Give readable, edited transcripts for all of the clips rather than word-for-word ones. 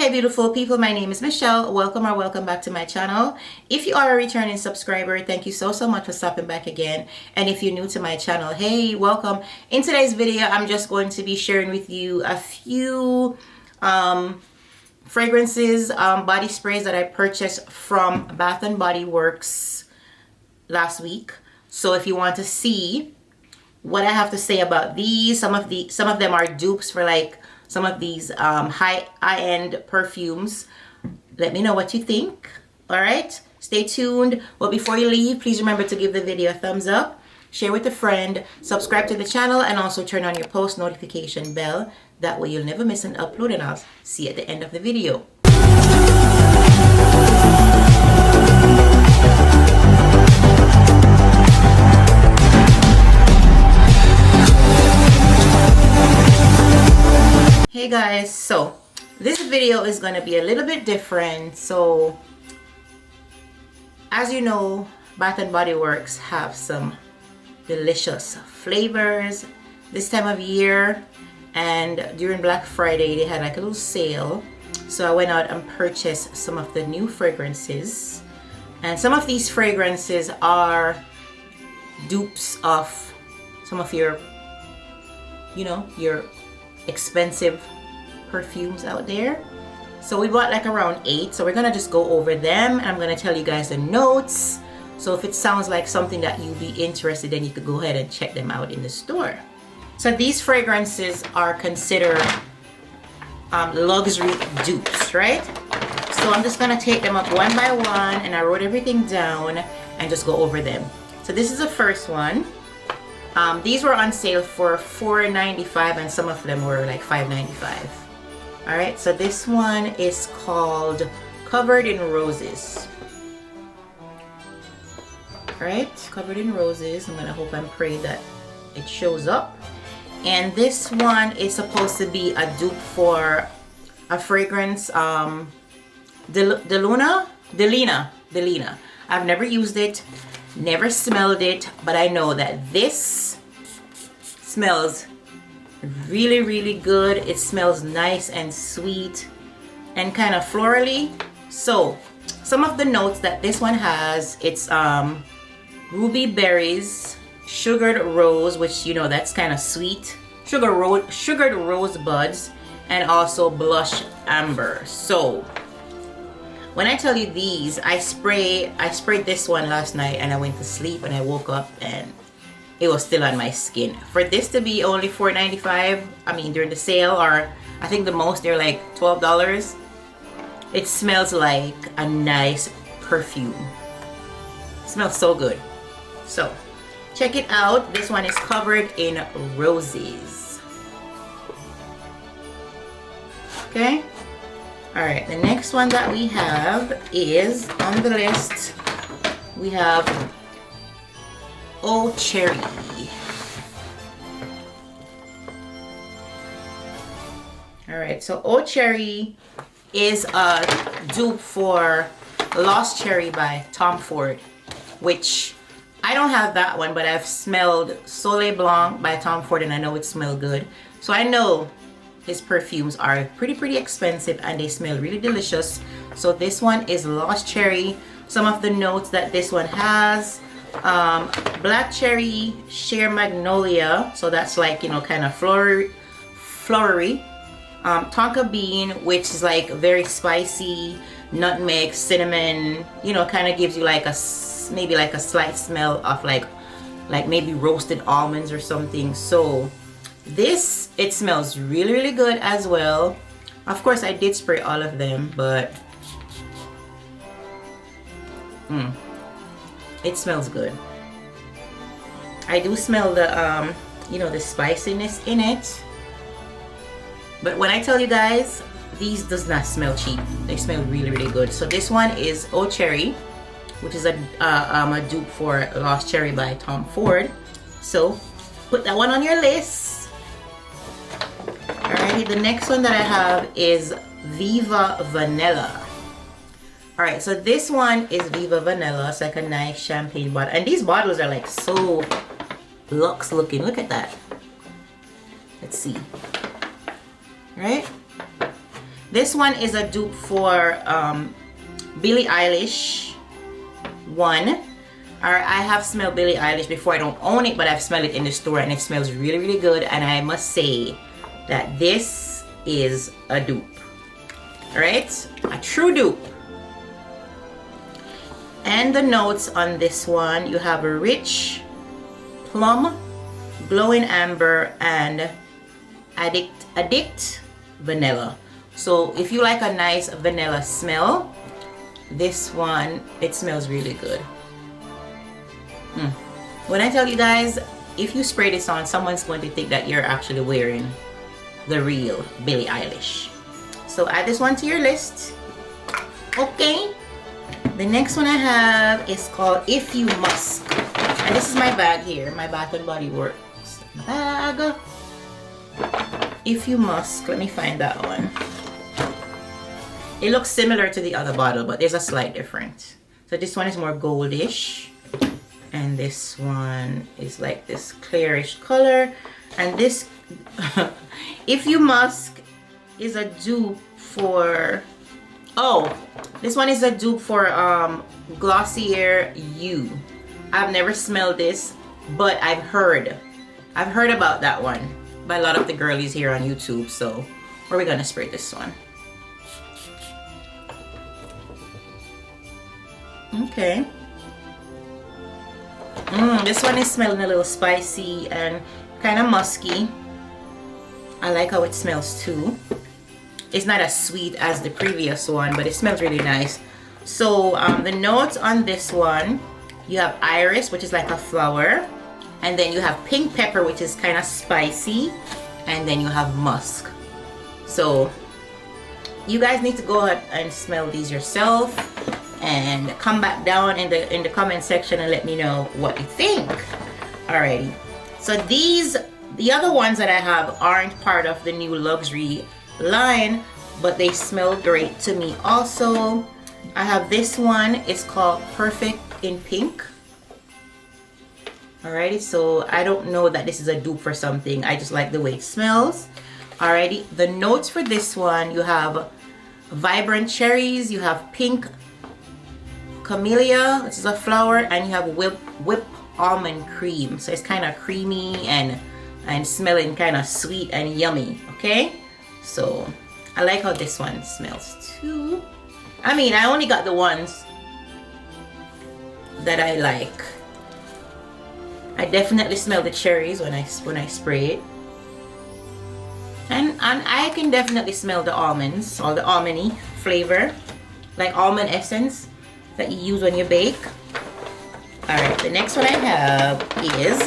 Hey beautiful people, my name is Michelle. Welcome back to my channel. If you are a returning subscriber, thank you so much for stopping back again. And if you're new to my channel, hey, welcome. In today's video, I'm just going to be sharing with you a few fragrances, body sprays that I purchased from Bath and Body Works last week. So if you want to see what I have to say about these, some of them are dupes for like some of these high-end perfumes. Let me know what you think. All right, stay tuned. But before you leave, please remember to give the video a thumbs up, share with a friend, subscribe to the channel, and also turn on your post notification bell. That way you'll never miss an upload, and I'll see you at the end of the video. Hey guys, so this video is going to be a little bit different. So as you know, Bath and Body Works have some delicious flavors this time of year, and during Black Friday they had like a little sale, so I went out and purchased some of the new fragrances. And some of these fragrances are dupes of some of your, you know, your expensive perfumes out there. So we bought like around 8, so we're gonna just go over them, and I'm gonna tell you guys the notes. So if it sounds like something that you'd be interested in, you could go ahead and check them out in the store. So these fragrances are considered luxury dupes, right? So I'm just gonna take them up one by one, and I wrote everything down and just go over them. So this is the first one. These were on sale for $4.95, and some of them were like $5.95. All right, so this one is called Covered in Roses. All right, Covered in Roses. I'm gonna hope and pray that it shows up. And this one is supposed to be a dupe for a fragrance, Delina. I've never used it, never smelled it, but I know that this smells really good. It smells nice and sweet and kind of florally. So some of the notes that this one has, it's ruby berries, sugared rose, which you know that's kind of sweet, sugared rose buds, and also blush amber. So when I tell you these, I sprayed this one last night, and I went to sleep and I woke up and it was still on my skin. For this to be only $4.95, I mean during the sale, or I think the most they're like $12, it smells like a nice perfume. It smells so good. So check it out. This one is Covered in Roses. Okay. All right, the next one that we have is on the list. We have Oh Cherry. All right, so Oh Cherry is a dupe for Lost Cherry by Tom Ford, which I don't have that one, but I've smelled Soleil Blanc by Tom Ford, and I know it smells good. So I know his perfumes are pretty expensive, and they smell really delicious. So this one is Lost Cherry. Some of the notes that this one has, black cherry, sheer magnolia, so that's like, you know, kind of flowery. Tonka bean, which is like very spicy, nutmeg, cinnamon, you know, kind of gives you like maybe like a slight smell of like maybe roasted almonds or something. So this, it smells really good as well. Of course I did spray all of them, but it smells good. I do smell the you know, the spiciness in it, but when I tell you guys, these does not smell cheap. They smell really good. So this one is Oh Cherry, which is a dupe for Lost Cherry by Tom Ford. So put that one on your list. Alrighty, the next one that I have is Viva Vanilla. Alright, so this one is Viva Vanilla. It's like a nice champagne bottle, and these bottles are like so luxe looking. Look at that. Let's see. Right? This one is a dupe for Billie Eilish one. I have smelled Billie Eilish before. I don't own it, but I've smelled it in the store and it smells really, really good. And I must say that this is a dupe. Alright? A true dupe. And the notes on this one, you have a rich plum, glowing amber, and addict vanilla. So if you like a nice vanilla smell, this one, it smells really good. When I tell you guys, if you spray this on, someone's going to think that you're actually wearing the real Billie Eilish. So add this one to your list. Okay. The next one I have is called If You Musk. And this is my bag here, my Bath and Body Works bag. If You Musk, let me find that one. It looks similar to the other bottle, but there's a slight difference. So this one is more goldish. And this one is like this clearish color. And this, If You Musk, is a dupe for, oh, this one is a dupe for Glossier You. I've never smelled this, but I've heard about that one by a lot of the girlies here on YouTube. So we're gonna spray this one. Okay. This one is smelling a little spicy and kind of musky. I like how it smells too. It's not as sweet as the previous one, but it smells really nice. So the notes on this one, you have iris, which is like a flower, and then you have pink pepper, which is kind of spicy, and then you have musk. So you guys need to go ahead and smell these yourself and come back down in the comment section and let me know what you think. Alrighty, so the other ones that I have aren't part of the new luxury line, but they smell great to me also. I have this one, it's called Perfect in Pink. Alrighty, so I don't know that this is a dupe for something, I just like the way it smells. Alrighty, the notes for this one, you have vibrant cherries, you have pink camellia, which is a flower, and you have whipped almond cream. So it's kind of creamy and smelling kind of sweet and yummy. Okay, so I like how this one smells too. I mean, I only got the ones that I like. I definitely smell the cherries when I spray it, and I can definitely smell the almonds or the almondy flavor, like almond essence that you use when you bake. Alright, the next one I have is,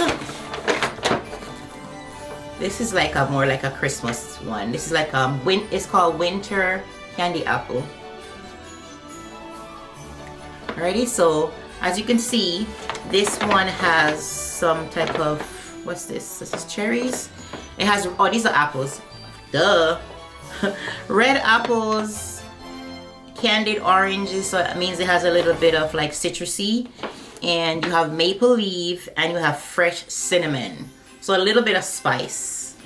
this is like a more like a Christmas one. This is like it's called Winter Candy Apple. Alrighty, so as you can see, this one has some type of, what's this? This is cherries. It has, oh, these are apples. Duh. Red apples, candied oranges, so that means it has a little bit of like citrusy, and you have maple leaf, and you have fresh cinnamon, so a little bit of spice.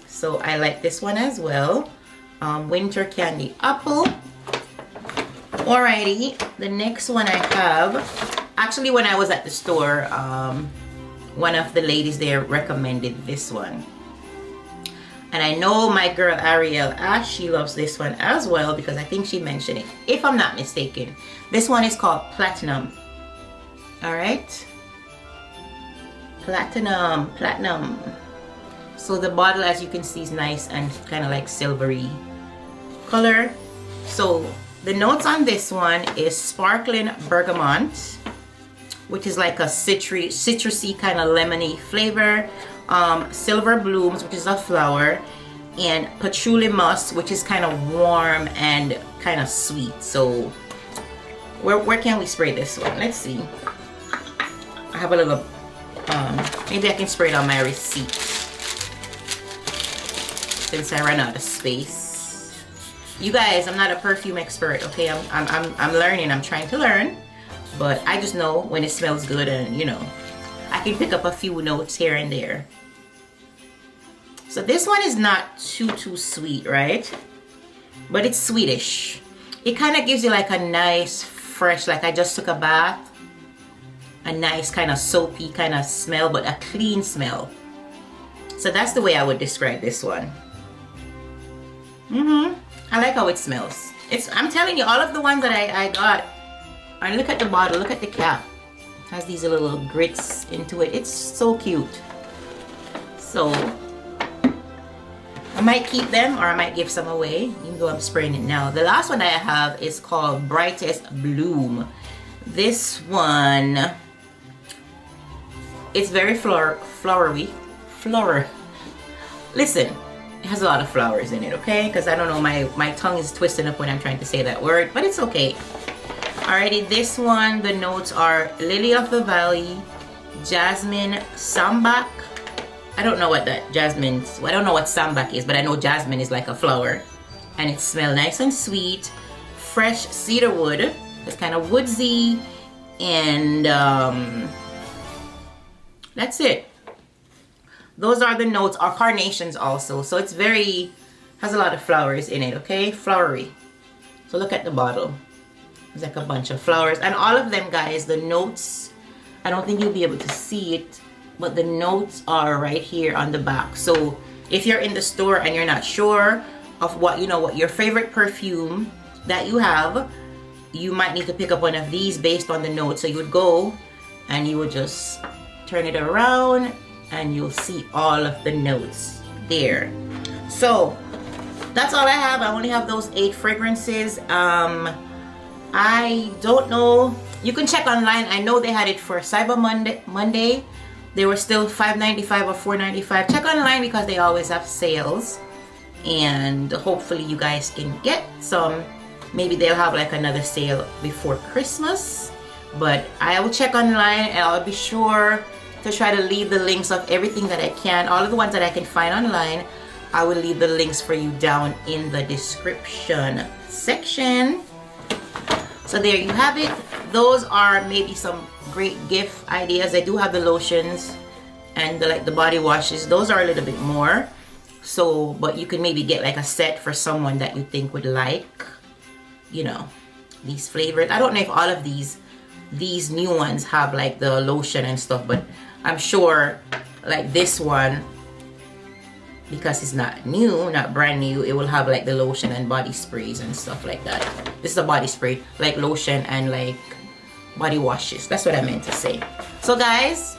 So I like this one as well. Winter Candy Apple. Alrighty, the next one I have, actually when I was at the store, one of the ladies there recommended this one. And I know my girl Ariel Ash, she loves this one as well, because I think she mentioned it, if I'm not mistaken. This one is called Platinum. Alright. Platinum. So the bottle, as you can see, is nice and kind of like silvery color. So the notes on this one is sparkling bergamot, which is like a citrusy kind of lemony flavor. Silver blooms, which is a flower, and patchouli musk, which is kind of warm and kind of sweet. So where can we spray this one? Let's see. I have a little, maybe I can spray it on my receipt since I ran out of space. You guys, I'm not a perfume expert, okay? I'm learning, I'm trying to learn, but I just know when it smells good, and you know, I can pick up a few notes here and there. So this one is not too sweet, right? but it's Swedish. It kind of gives you like a nice fresh, like I just took a bath, a nice kind of soapy kind of smell, but a clean smell. So that's the way I would describe this one. I like how it smells. I'm telling you, all of the ones that I got, and look at the bottle, look at the cap. It has these little grits into it. It's so cute. So I might keep them or I might give some away, even though I'm spraying it now. The last one I have is called Brightest Bloom. This one, it's very flowery. Listen, it has a lot of flowers in it, okay? Because I don't know, my tongue is twisting up when I'm trying to say that word, but it's okay. Alrighty, this one, the notes are Lily of the Valley, Jasmine, Sambac. I don't know what that jasmine, I don't know what sambac is, but I know jasmine is like a flower. And it smells nice and sweet. Fresh cedarwood, it's kind of woodsy. And that's it. Those are the notes, are carnations also. So it's has a lot of flowers in it, okay? Flowery. So look at the bottle. There's like a bunch of flowers. And all of them, guys, the notes, I don't think you'll be able to see it, but the notes are right here on the back. So if you're in the store and you're not sure of what your favorite perfume that you have, you might need to pick up one of these based on the notes. So you would go and you would just turn it around and you'll see all of the notes there. So that's all I have. I only have those 8 fragrances. I don't know, you can check online. I know they had it for Cyber Monday. They were still $5.95 or $4.95. Check online because they always have sales, and hopefully you guys can get some. Maybe they'll have like another sale before Christmas, but I will check online and I'll be sure to try to leave the links of everything that I can. All of the ones that I can find online, I will leave the links for you down in the description section. So there you have it. Those are maybe some great gift ideas. I do have the lotions and the body washes. Those are a little bit more. So, but you can maybe get like a set for someone that you think would like, these flavors. I don't know if all of these new ones have like the lotion and stuff, but I'm sure like this one, because it's not new, not brand new, it will have like the lotion and body sprays and stuff like that. This is a body spray, like lotion and like body washes. That's what I meant to say. So guys,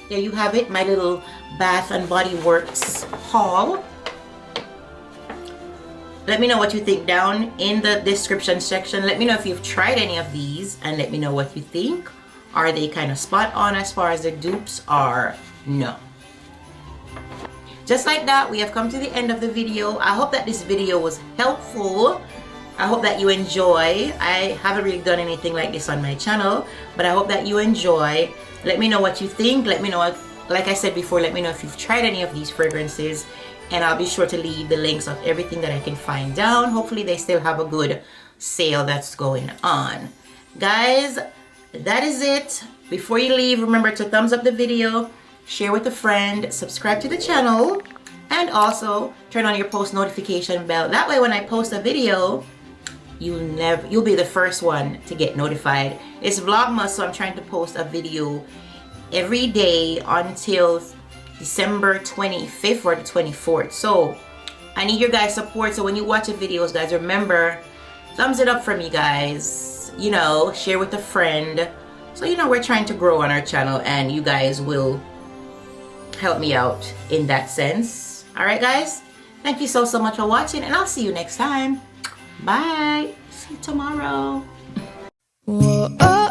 there you have it, my little Bath and Body Works haul. Let me know what you think down in the description section. Let me know if you've tried any of these and let me know what you think. Are they kind of spot on as far as the dupes or no? Just like that, we have come to the end of the video. I hope that this video was helpful. I hope that you enjoy. I haven't really done anything like this on my channel, but I hope that you enjoy. Let me know what you think. Let me know, like I said before, let me know if you've tried any of these fragrances, and I'll be sure to leave the links of everything that I can find down. Hopefully they still have a good sale that's going on. Guys, that is it. Before you leave, remember to thumbs up the video, share with a friend, subscribe to the channel, and also turn on your post notification bell. That way when I post a video, you'll be the first one to get notified. It's Vlogmas, so I'm trying to post a video every day until December 25th or the 24th. So I need your guys' support. So when you watch the videos, guys, remember, thumbs it up for me, guys. Share with a friend. So we're trying to grow on our channel, and you guys will help me out in that sense. All right, guys, thank you so much for watching, and I'll see you next time. Bye. See you tomorrow. Whoa, oh.